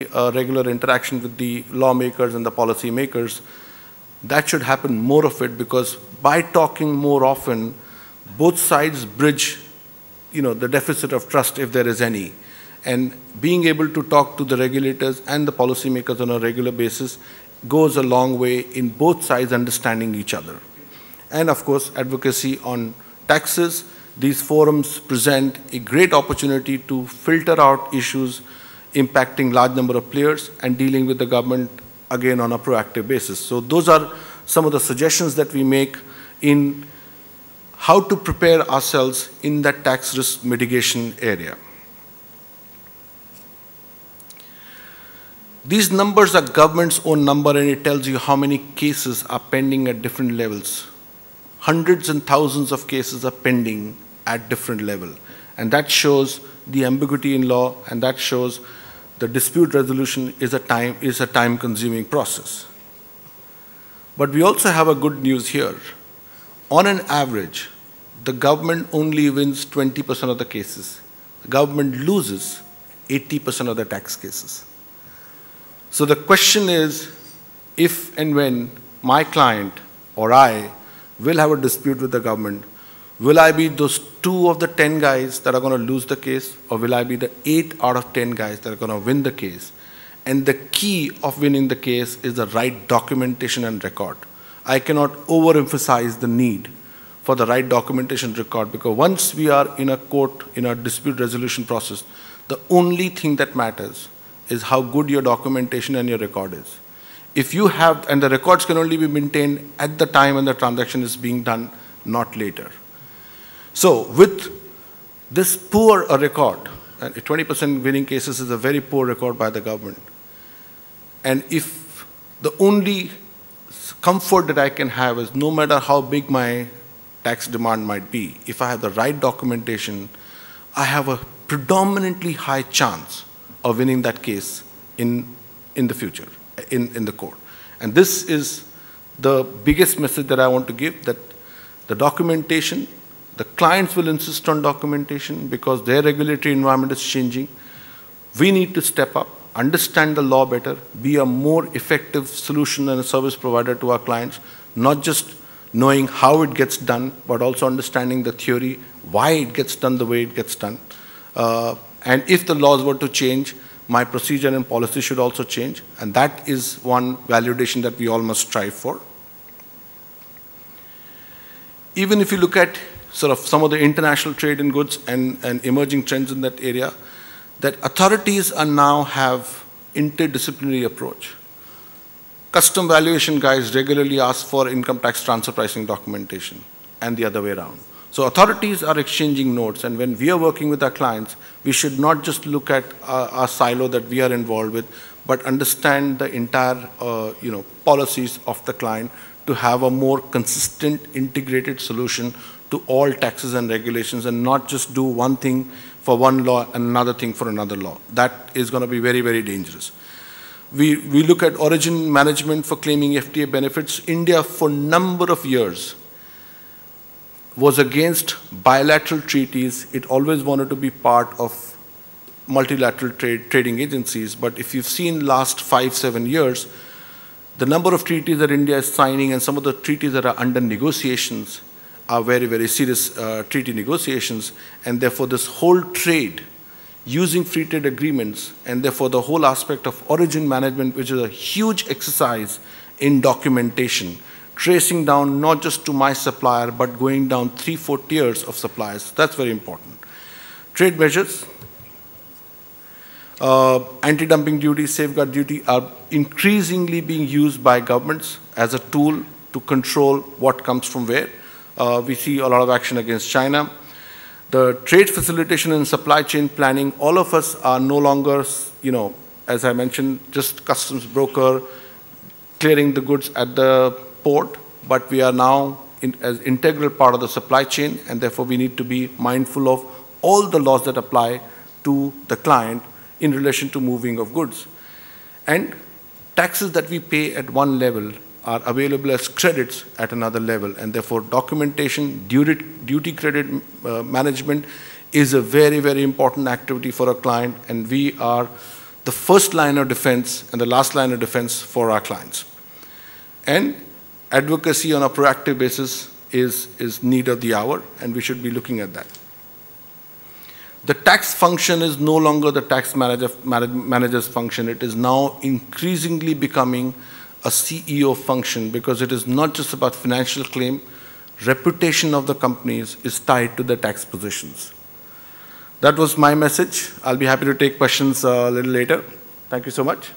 regular interaction with the lawmakers and the policy makers, that should happen more of it, because by talking more often, both sides bridge the deficit of trust, if there is any. And being able to talk to the regulators and the policymakers on a regular basis goes a long way in both sides understanding each other. And of course, advocacy on taxes. These forums present a great opportunity to filter out issues impacting large number of players and dealing with the government, again, on a proactive basis. So those are some of the suggestions that we make in how to prepare ourselves in that tax risk mitigation area. These numbers are government's own number, and it tells you how many cases are pending at different levels. Hundreds and thousands of cases are pending at different levels. And that shows the ambiguity in law, and that shows the dispute resolution is a time-consuming process. But we also have a good news here. On an average, the government only wins 20% of the cases. The government loses 80% of the tax cases. So the question is, if and when my client or I will have a dispute with the government, will I be those 2 of the 10 guys that are going to lose the case, or will I be the 8 out of 10 guys that are going to win the case? And the key of winning the case is the right documentation and record. I cannot overemphasize the need for the right documentation record, because once we are in a court, in a dispute resolution process, the only thing that matters is how good your documentation and your record is. If you have, and the records can only be maintained at the time when the transaction is being done, not later. So with this poor a record, and 20% winning cases is a very poor record by the government. And if the only comfort that I can have is, no matter how big my tax demand might be, if I have the right documentation, I have a predominantly high chance of winning that case in the future, in the court. And this is the biggest message that I want to give, that the documentation, the clients will insist on documentation because their regulatory environment is changing. We need to step up, understand the law better, be a more effective solution and a service provider to our clients, not just knowing how it gets done, but also understanding the theory, why it gets done the way it gets done. And if the laws were to change, my procedure and policy should also change. And that is one validation that we all must strive for. Even if you look at sort of some of the international trade in goods and emerging trends in that area, that authorities are now have interdisciplinary approach. Custom valuation guys regularly ask for income tax transfer pricing documentation and the other way around. So authorities are exchanging notes, and when we are working with our clients, we should not just look at our silo that we are involved with, but understand the entire policies of the client to have a more consistent, integrated solution to all taxes and regulations, and not just do one thing for one law and another thing for another law. That is going to be very, very dangerous. We look at origin management for claiming FTA benefits. India, for a number of years, was against bilateral treaties. It always wanted to be part of multilateral trading agencies. But if you've seen last 5-7 years, the number of treaties that India is signing and some of the treaties that are under negotiations are very, very serious treaty negotiations. And therefore, this whole trade using free trade agreements, and therefore the whole aspect of origin management, which is a huge exercise in documentation, tracing down not just to my supplier, but going down 3-4 tiers of suppliers. That's very important. Trade measures, anti-dumping duty, safeguard duty are increasingly being used by governments as a tool to control what comes from where. We see a lot of action against China. The trade facilitation and supply chain planning, all of us are no longer, as I mentioned, just customs broker, clearing the goods at the port, but we are now as integral part of the supply chain, and therefore we need to be mindful of all the laws that apply to the client in relation to moving of goods. And taxes that we pay at one level are available as credits at another level, and therefore documentation, duty credit management is a very, very important activity for a client, and we are the first line of defense and the last line of defense for our clients. And advocacy on a proactive basis is need of the hour, and we should be looking at that. The tax function is no longer the tax manager's function. It is now increasingly becoming a CEO function, because it is not just about financial claim. Reputation of the companies is tied to the tax positions. That was my message. I'll be happy to take questions a little later. Thank you so much.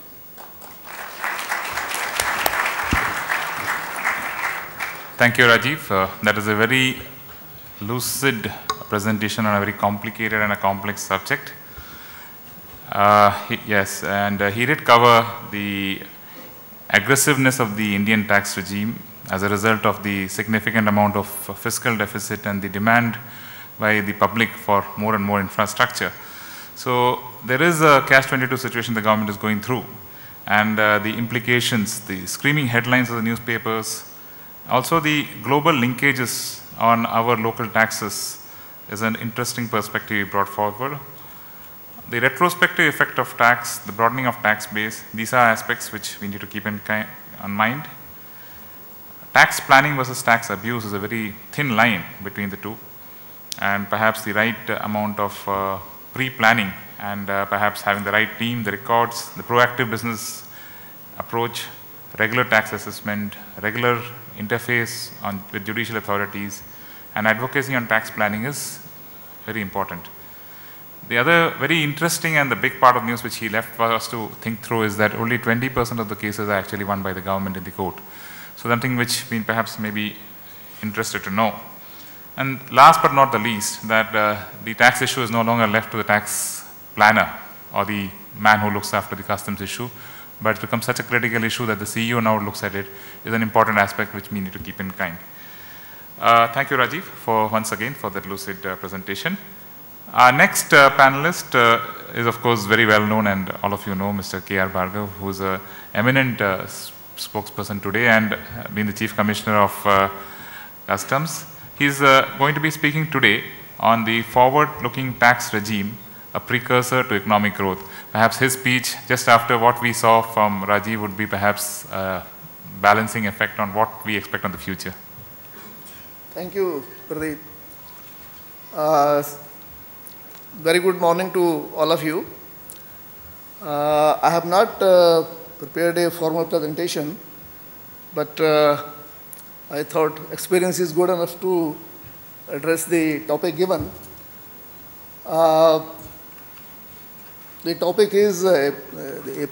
Thank you, Rajiv. That is a very lucid presentation on a very complicated and a complex subject. Yes, and he did cover the aggressiveness of the Indian tax regime as a result of the significant amount of fiscal deficit and the demand by the public for more and more infrastructure. So there is a catch-22 situation the government is going through, and the implications, the screaming headlines of the newspapers, also the global linkages on our local taxes is an interesting perspective we brought forward. The retrospective effect of tax, the broadening of tax base, these are aspects which we need to keep in mind. Tax planning versus tax abuse is a very thin line between the two, and perhaps the right amount of pre-planning and perhaps having the right team, the records, the proactive business approach, regular tax assessment, regular interface with judicial authorities, and advocacy on tax planning is very important. The other very interesting and the big part of news which he left for us to think through is that only 20% of the cases are actually won by the government in the court. So something which we perhaps may be interested to know. And last but not the least, that the tax issue is no longer left to the tax planner or the man who looks after the customs issue, but it's become such a critical issue that the CEO now looks at it is an important aspect which we need to keep in mind. Thank you, Rajiv, for once again for that lucid presentation. Our next panelist is, of course, very well known, and all of you know Mr. K.R. Bhargav, who is an eminent spokesperson today and been the Chief Commissioner of Customs. He's going to be speaking today on the forward-looking tax regime, a precursor to economic growth. Perhaps his speech, just after what we saw from Rajiv, would be perhaps a balancing effect on what we expect on the future. Thank you, Pradeep. Very good morning to all of you. I have not prepared a formal presentation, but I thought experience is good enough to address the topic given. The topic is, a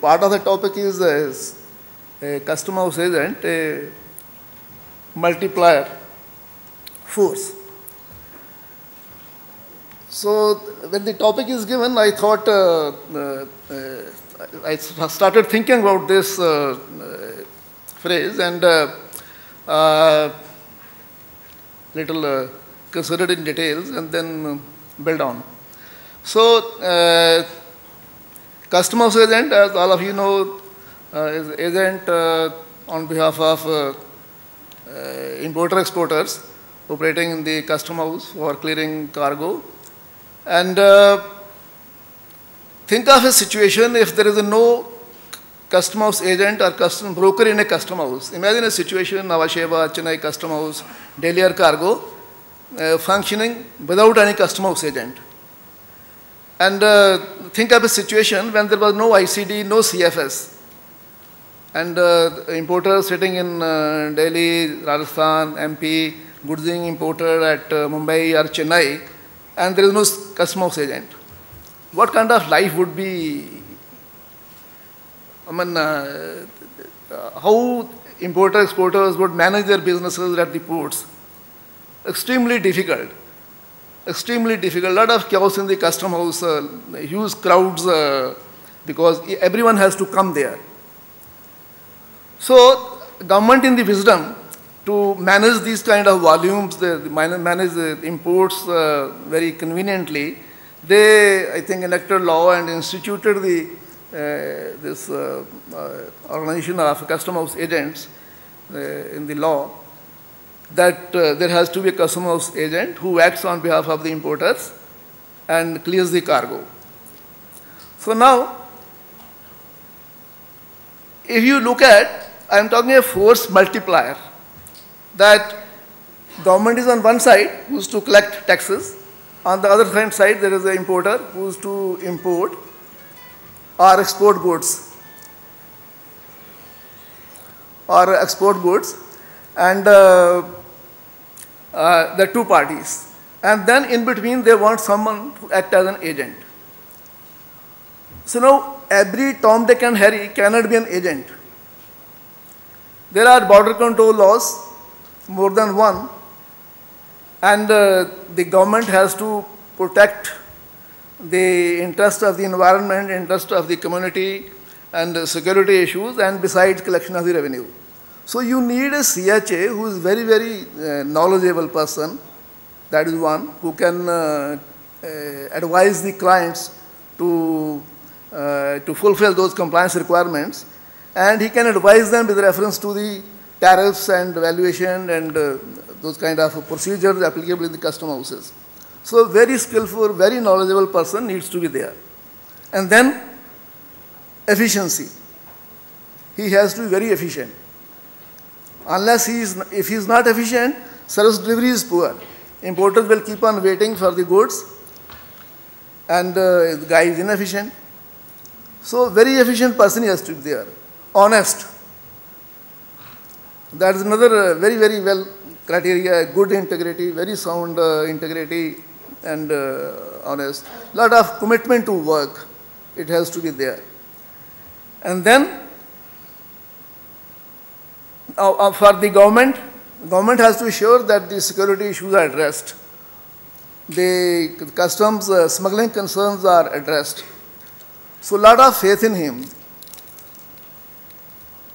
part of the topic is a customer house agent, a multiplier force. So when the topic is given, I thought, I started thinking about this phrase and little considered in details and then build on. So customer house agent, as all of you know, is agent on behalf of importer-exporters operating in the custom house for clearing cargo. And think of a situation if there is no custom house agent or custom broker in a custom house. Imagine a situation, Nhava Sheva, Chennai custom house, Delhi Air Cargo, functioning without any custom house agent. And think of a situation when there was no ICD, no CFS. And importer sitting in Delhi, Rajasthan, MP, goods being imported at Mumbai or Chennai, and there is no custom house agent. What kind of life would be, I mean, how importer-exporters would manage their businesses at the ports? Extremely difficult. Extremely difficult. A lot of chaos in the custom house, huge crowds, because everyone has to come there. So, government in the wisdom to manage these kind of volumes, manage the imports very conveniently, they, I think, enacted law and instituted the this organization of custom house agents in the law, that there has to be a custom house agent who acts on behalf of the importers and clears the cargo. So now, if you look at, I am talking a force multiplier, that government is on one side who is to collect taxes, on the other side there is an importer who is to import or export goods, and the two parties. And then in between they want someone to act as an agent. So now every Tom, Dick and Harry cannot be an agent. There are border control laws, more than one, and the government has to protect the interest of the environment, interest of the community, and security issues, and besides collection of the revenue. So you need a CHA who is very, very knowledgeable person, that is one, who can advise the clients to fulfill those compliance requirements, and he can advise them with reference to the tariffs and valuation and those kind of procedures applicable in the custom houses. So a very skillful, very knowledgeable person needs to be there. And then efficiency. He has to be very efficient. Unless if he is not efficient, service delivery is poor. Importers will keep on waiting for the goods, and the guy is inefficient. So very efficient person has to be there. Honest. That is another very, very well criteria, good integrity, very sound integrity, and honest. Lot of commitment to work, it has to be there. And then for the government has to ensure that the security issues are addressed. The customs smuggling concerns are addressed. So lot of faith in him.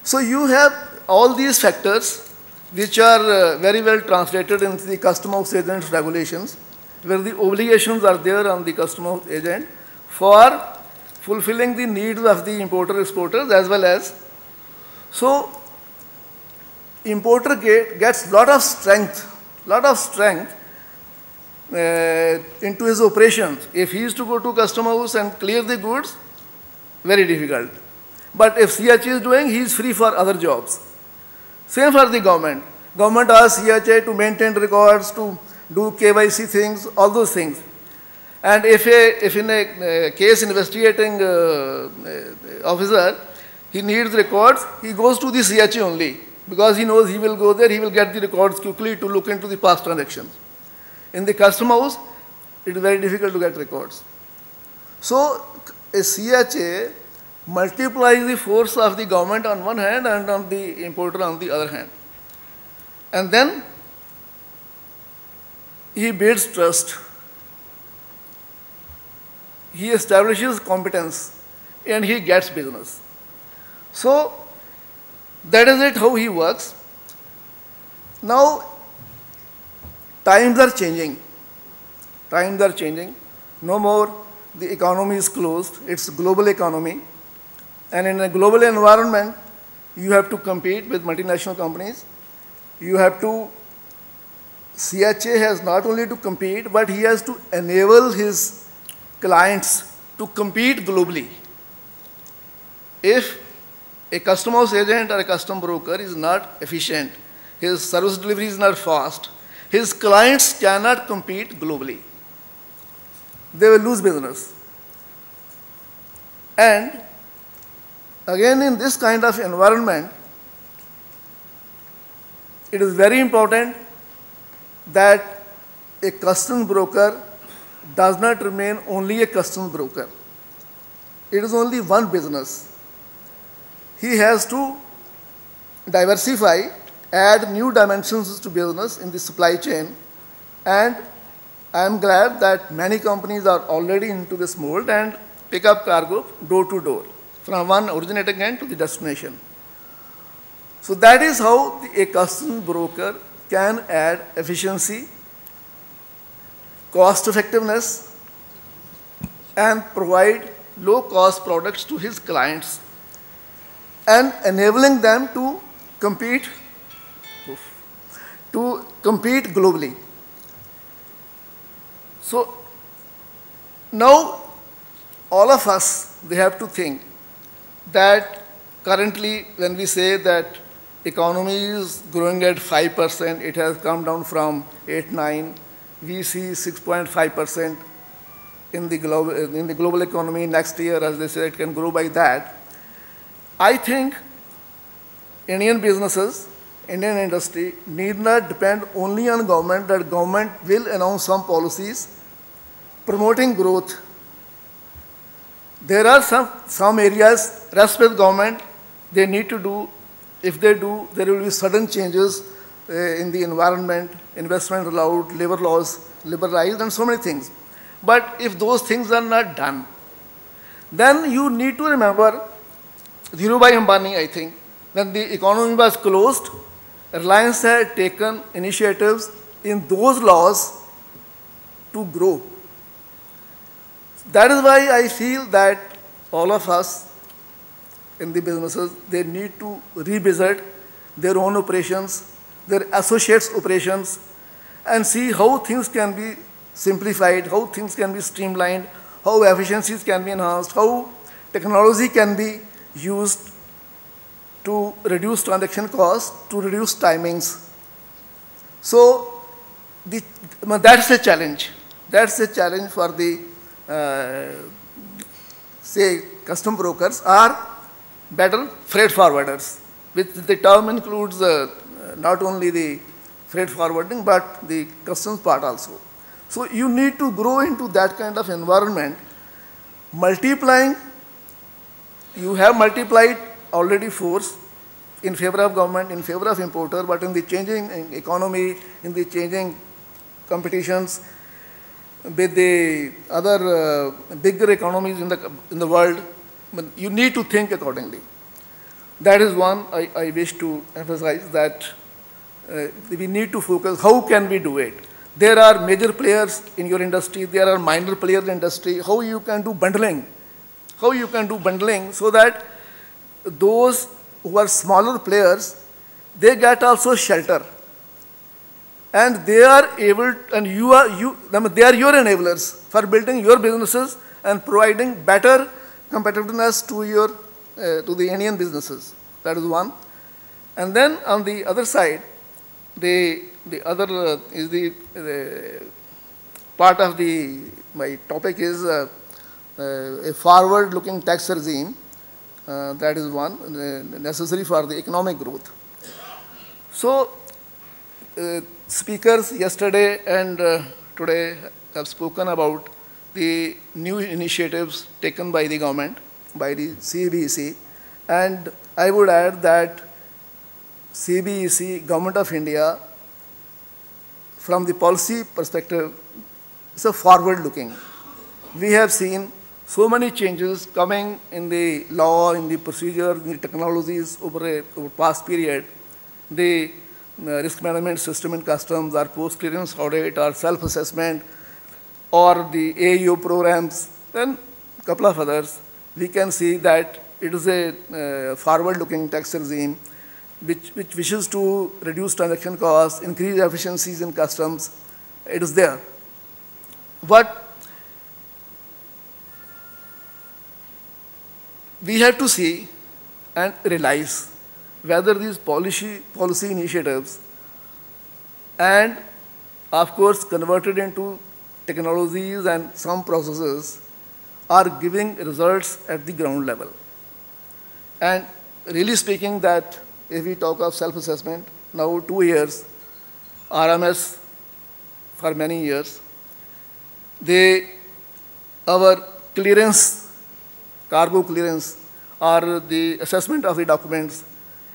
So you have all these factors which are very well translated into the custom house agent's regulations, where the obligations are there on the custom house agent for fulfilling the needs of the importer-exporters as well as. So importer gets lot of strength into his operations. If he is to go to custom house and clear the goods, very difficult. But if CHA is doing, he is free for other jobs. Same for the government. Government asks CHA to maintain records, to do KYC things, all those things. And if in a case investigating officer, he needs records, he goes to the CHA only, because he knows he will go there, he will get the records quickly to look into the past transactions. In the custom house, it is very difficult to get records. So a CHA multiplies the force of the government on one hand and on the importer on the other hand. And then he builds trust. He establishes competence and he gets business. So that is it, how he works. Now times are changing. No more the economy is closed. It's a global economy. And in a global environment, you have to compete with multinational companies. You have to, CHA has not only to compete, but he has to enable his clients to compete globally. If a custom house agent or a custom broker is not efficient, his service delivery is not fast, his clients cannot compete globally. They will lose business. And again, in this kind of environment, it is very important that a customs broker does not remain only a customs broker. It is only one business. He has to diversify, add new dimensions to business in the supply chain, and I am glad that many companies are already into this mold and pick up cargo door to door, from one originating end to the destination. So that is how a customs broker can add efficiency, cost effectiveness, and provide low-cost products to his clients, and enabling them to compete globally. So now all of us, they have to think that currently, when we say that economy is growing at 5%, it has come down from 8, 9. We see 6.5% in the global economy next year, as they say, it can grow by that. I think Indian businesses, Indian industry need not depend only on government, that government will announce some policies promoting growth. There are some areas, rest with government, they need to do. If they do, there will be sudden changes in the environment, investment allowed, labor laws liberalized, and so many things. But if those things are not done, then you need to remember Dhirubhai Ambani, I think, when the economy was closed, Reliance had taken initiatives in those laws to grow. That is why I feel that all of us in the businesses, they need to revisit their own operations, their associates' operations, and see how things can be simplified, how things can be streamlined, how efficiencies can be enhanced, how technology can be used to reduce transaction costs, to reduce timings. So that's a challenge. That's a challenge for the, say, custom brokers or better freight forwarders, which the term includes not only the freight forwarding, but the customs part also. So you need to grow into that kind of environment, multiplying. You have multiplied already force in favor of government, in favor of importer, but in the changing economy, in the changing competitions with the other bigger economies in the world, you need to think accordingly. That is one I wish to emphasize, that we need to focus, how can we do it? There are major players in your industry, there are minor players in the industry, how you can do bundling? How you can do bundling so that those who are smaller players, they get also shelter. And they are able, and they are your enablers for building your businesses and providing better competitiveness to the Indian businesses. That is one. And then on the other side, the other is the part of my topic is a forward-looking tax regime. That is one necessary for the economic growth. So, speakers yesterday and today have spoken about the new initiatives taken by the government, by the CBEC, and I would add that CBEC, Government of India, from the policy perspective, is a forward-looking. We have seen so many changes coming in the law, in the procedure, in the technologies over past period. The risk management system in customs, or post-clearance audit, or self-assessment, or the AEO programs, and a couple of others, we can see that it is a forward-looking tax regime which wishes to reduce transaction costs, increase efficiencies in customs. It is there. But we have to see and realize whether these policy initiatives and, of course, converted into technologies and some processes are giving results at the ground level. And really speaking, that if we talk of self-assessment, now 2 years, RMS for many years, our clearance, cargo clearance, or the assessment of the documents,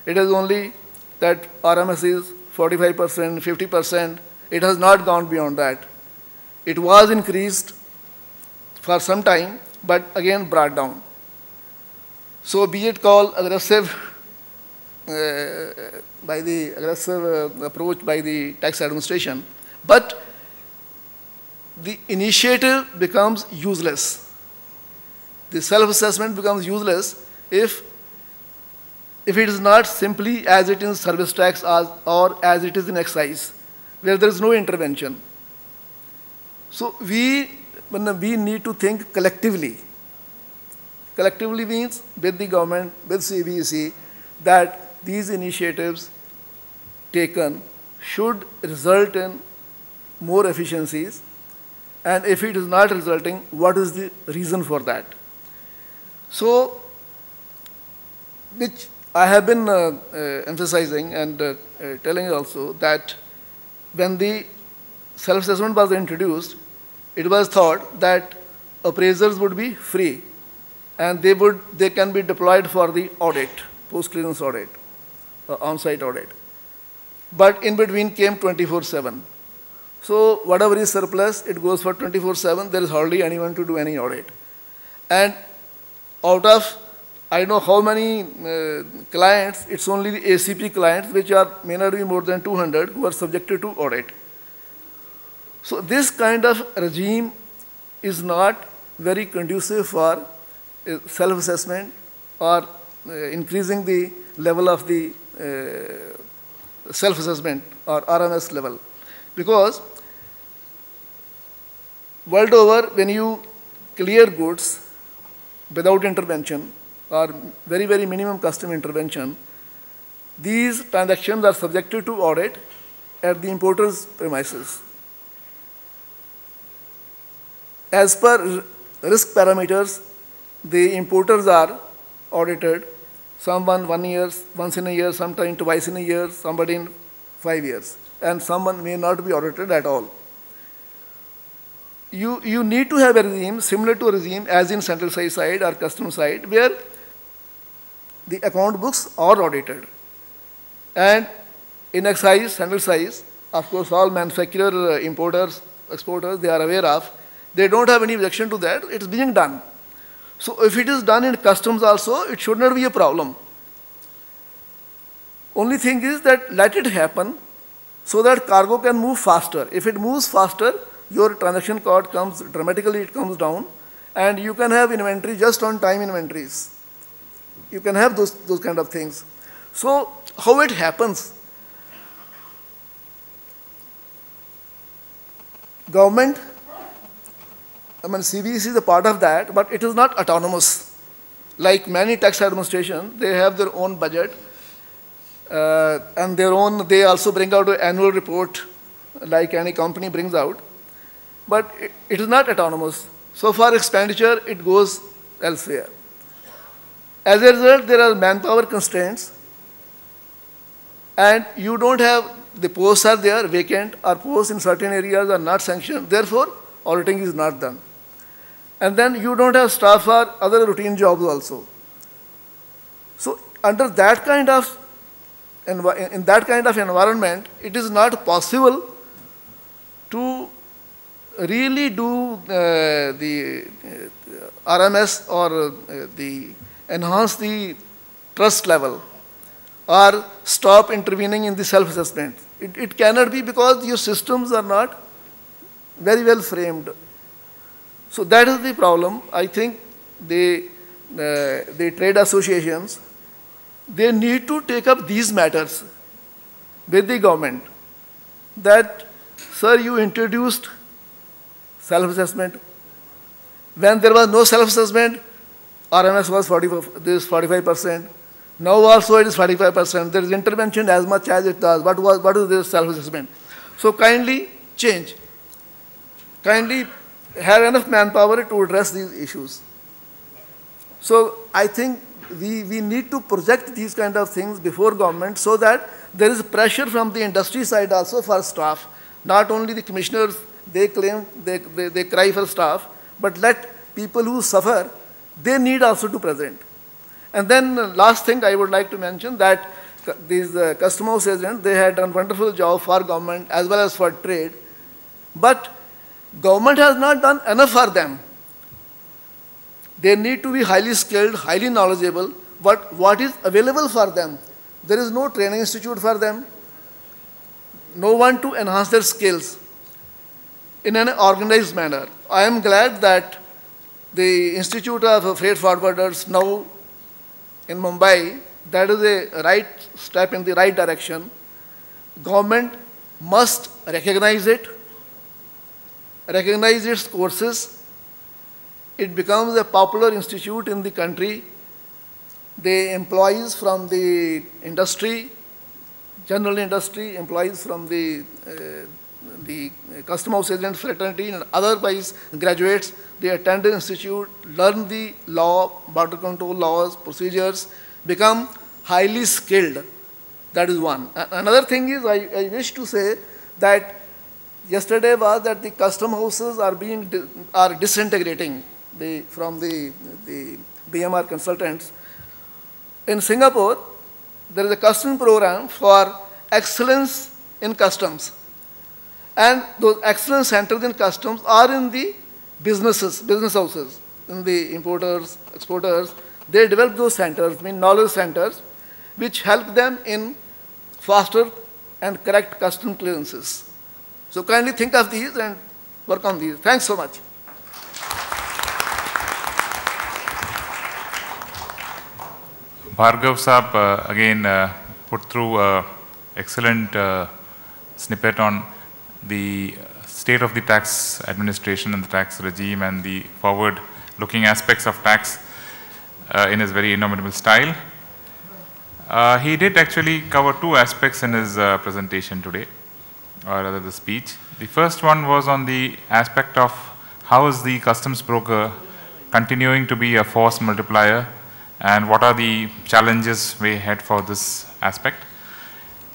it is only that RMS is 45%, 50%. It has not gone beyond that. It was increased for some time, but again brought down. So be it called aggressive approach by the tax administration, but the initiative becomes useless. The self-assessment becomes useless if it is not simply as it is in service tax or as it is in excise, where there is no intervention. So we need to think collectively collectively means with the government, with CBSE, that these initiatives taken should result in more efficiencies, and if it is not resulting, what is the reason for that? So, which I have been emphasizing and telling also that when the self-assessment was introduced, it was thought that appraisers would be free and they can be deployed for the audit, post-clearance audit, on-site audit. But in between came 24/7. So whatever is surplus, it goes for 24/7. There is hardly anyone to do any audit. And out of, I know how many clients, it's only the ACP clients, which may not be more than 200, who are subjected to audit. So this kind of regime is not very conducive for self-assessment or increasing the level of the self-assessment or RMS level. Because world over, when you clear goods without intervention or very, very minimum custom intervention, these transactions are subjected to audit at the importer's premises. As per risk parameters, the importers are audited, someone once in a year, sometime twice in a year, somebody in 5 years, and someone may not be audited at all. You need to have a regime similar to a regime as in central side or custom side, where the account books are audited. And in excise, central size, of course, all manufacturer, importers, exporters, they are aware of. They don't have any objection to that. It's being done. So if it is done in customs also, it should not be a problem. Only thing is that let it happen so that cargo can move faster. If it moves faster, your transaction cost comes dramatically, it comes down, and you can have inventory just on time inventories. You can have those kind of things. So how it happens? Government, I mean, CBSE is a part of that, but it is not autonomous. Like many tax administrations, they have their own budget, and they also bring out an annual report, like any company brings out. But it is not autonomous. So for expenditure, it goes elsewhere. As a result, there are manpower constraints, and you don't have, the posts are there, vacant, or posts in certain areas are not sanctioned, therefore, auditing is not done. And then you don't have staff for other routine jobs also. So under that kind of, in that kind of environment, it is not possible to really do the RMS or enhance the trust level or stop intervening in the self-assessment. It cannot be, because your systems are not very well framed. So that is the problem. I think the trade associations, they need to take up these matters with the government, that, sir, you introduced self-assessment. When there was no self-assessment, RMS was 45%. Now also it is 45%. There is intervention as much as it does. What is this self-assessment? So kindly change. Kindly have enough manpower to address these issues. So I think we need to project these kind of things before government, so that there is pressure from the industry side also for staff. Not only the commissioners, they claim, they cry for staff, but let people who suffer, they need also to present. And then last thing I would like to mention, that these custom house agents, they had done wonderful job for government as well as for trade, but government has not done enough for them. They need to be highly skilled, highly knowledgeable, but what is available for them? There is no training institute for them, no one to enhance their skills in an organized manner. I am glad that the Institute of Freight Forwarders now in Mumbai, that is a right step in the right direction. Government must recognize it, recognize its courses, it becomes a popular institute in the country. The employees from the industry, general industry, employees from the custom house agent fraternity and otherwise graduates, they attend the institute, learn the law, border control laws, procedures, become highly skilled. That is one. Another thing is, I wish to say that yesterday was that the custom houses are disintegrating from the BMR consultants. In Singapore, there is a custom program for excellence in customs. And those excellence centers in customs are in the business houses, in the importers, exporters. They develop those centers, knowledge centers, which help them in faster and correct custom clearances. So kindly think of these and work on these. Thanks so much. Bhargav Saab again put through excellent snippet on the state of the tax administration and the tax regime and the forward-looking aspects of tax in his very indomitable style. He did actually cover two aspects in his presentation today, or rather the speech. The first one was on the aspect of how is the customs broker continuing to be a force multiplier and what are the challenges way ahead for this aspect.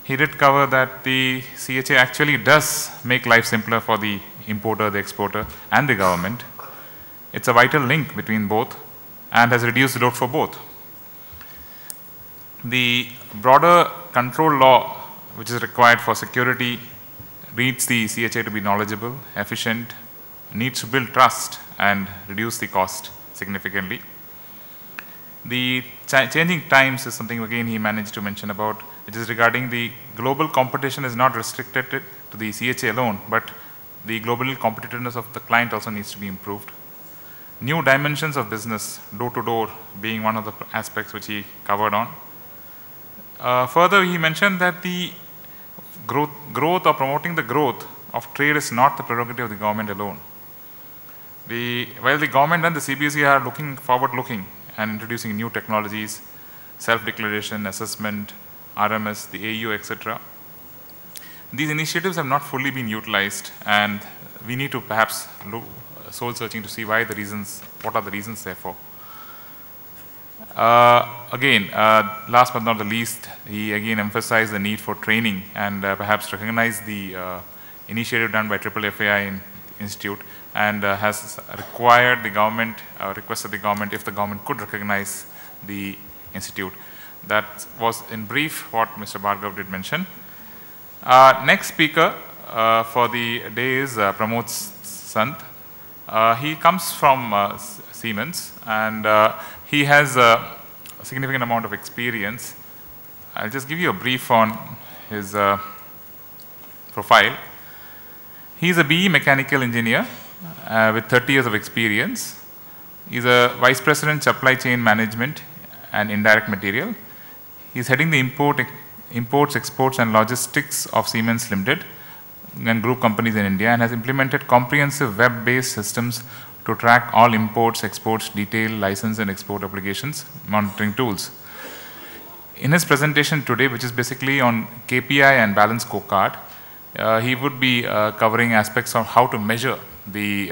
He did cover that the CHA actually does make life simpler for the importer, the exporter, and the government. It's a vital link between both and has reduced the load for both. The broader control law, which is required for security, needs the CHA to be knowledgeable, efficient, needs to build trust and reduce the cost significantly. The changing times is something again he managed to mention about, which is regarding the global competition is not restricted to the CHA alone, but the global competitiveness of the client also needs to be improved. New dimensions of business, door-to-door, being one of the aspects which he covered on. Further, he mentioned that the growth or promoting the growth of trade is not the prerogative of the government alone. While the government and the CBSE are looking forward-looking and introducing new technologies, self-declaration, assessment, RMS, the AU, etc., these initiatives have not fully been utilized, and we need to perhaps look soul-searching to see what are the reasons therefore. Again, last but not the least, he again emphasized the need for training and perhaps recognize the initiative done by FFFAI Institute and has required the government, requested the government if the government could recognize the institute. That was in brief what Mr. Bhargav did mention. Next speaker for the day is Pramod Sant. He comes from Siemens and he has a significant amount of experience. I'll just give you a brief on his profile. He's a BE mechanical engineer with 30 years of experience. He's a vice president supply chain management and indirect material. He's heading the imports, exports and logistics of Siemens Limited and group companies in India, and has implemented comprehensive web-based systems to track all imports, exports, detail, license and export applications, monitoring tools. In his presentation today, which is basically on KPI and balance scorecard, he would be covering aspects of how to measure the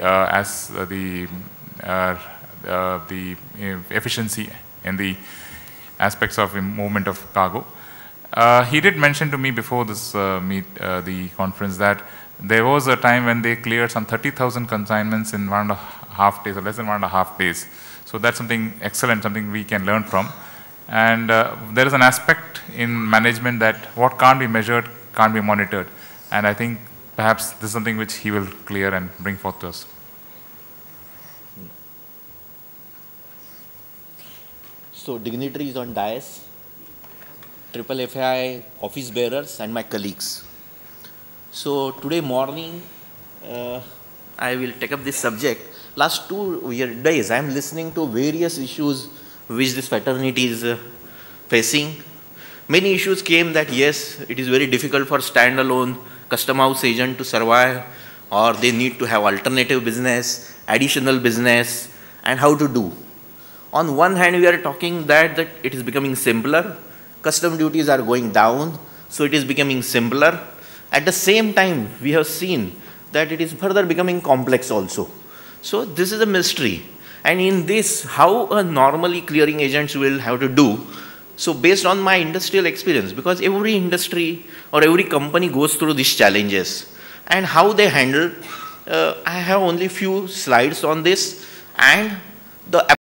efficiency in the aspects of movement of cargo. He did mention to me before this the conference that there was a time when they cleared some 30,000 consignments in 1.5 days or less than 1.5 days. So that's something excellent, something we can learn from. And there is an aspect in management that what can't be measured can't be monitored. And I think perhaps this is something which he will clear and bring forth to us. So dignitaries on dais, FFFAI office bearers and my colleagues. So today morning, I will take up this subject. Last 2 days, I am listening to various issues which this fraternity is facing. Many issues came that yes, it is very difficult for standalone custom house agent to survive, or they need to have alternative business, additional business, and how to do. On one hand, we are talking that it is becoming simpler, custom duties are going down, so it is becoming simpler. At the same time, we have seen that it is further becoming complex also. So this is a mystery. And in this, how a normally clearing agents will have to do. So based on my industrial experience, because every industry or every company goes through these challenges, and how they handle, I have only few slides on this, and the